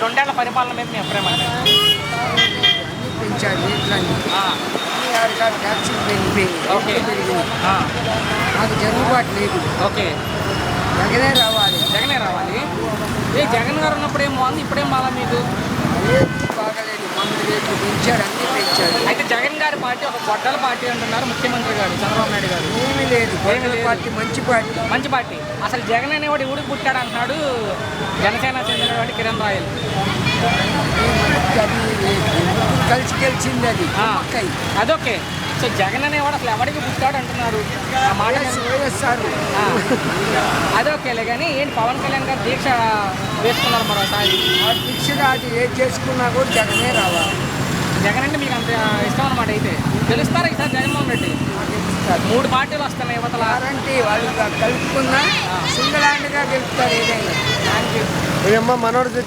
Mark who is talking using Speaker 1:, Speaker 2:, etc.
Speaker 1: 2 ఏళ్ల పరిపాలన మీద మీ అభిప్రాయం అంటే?
Speaker 2: పెంచారు రేట్లన్నీ, ట్యాక్సీలు
Speaker 1: ఓకే.
Speaker 2: పెరిగినాయి. మాకు జరుగుబాటు లేదు.
Speaker 1: ఓకే,
Speaker 2: జగనే రావాలి.
Speaker 1: జగనే రావాలి. జగన్ గారు ఉన్నప్పుడు ఏం బాగుంది, ఇప్పుడేం బాగా మీకు?
Speaker 2: రేట్లు బాగలేదు, మందు రేట్లు పెంచారు, అన్నీ పెంచారు.
Speaker 1: అయితే జగన్ గారి పార్టీ ఒక గొడ్డల పార్టీ అంటున్నారు ముఖ్యమంత్రి గారు చంద్రబాబు నాయుడు గారు.
Speaker 2: ఏమీ లేదు,
Speaker 1: ఏమీ లేదు.
Speaker 2: పార్టీ మంచి పార్టీ.
Speaker 1: మంచి పార్టీ. అసలు జగన్ అనేవాడు ఊడికి పుట్టాడు అంటున్నాడు జనసేన చెందినవాడు కిరణ్ రాయల్.
Speaker 2: అది కలిసి గెలిచింది, అది కుమ్మక్కై.
Speaker 1: అదొకే. సో జగన్ అనేవాడు అసలు ఎవరికి పుట్టాడు అంటున్నారు. ఆ మాట
Speaker 2: వైఎస్ఆర్
Speaker 1: అదొకేలే కానీ ఏంటి పవన్ కళ్యాణ్ గారు దీక్ష వేసుకున్నారు మరోసారి.
Speaker 2: ఆ దీక్షగా అది ఏది చేసుకున్నా కూడా జగనే రావాలి.
Speaker 1: జగన్ అంటే మీకు అంత ఇష్టం అనమాట. అయితే గెలుస్తారా ఈసారి జగన్మోహన్ రెడ్డి? 3 పార్టీలు వస్తున్నాయి యువతల.
Speaker 2: గ్యారంటీ వాళ్ళు కలుపుకున్నా సింగిల్ హ్యాండ్గా గెలుస్తారు ఏదైనా.
Speaker 1: Thank you.
Speaker 2: మనోడు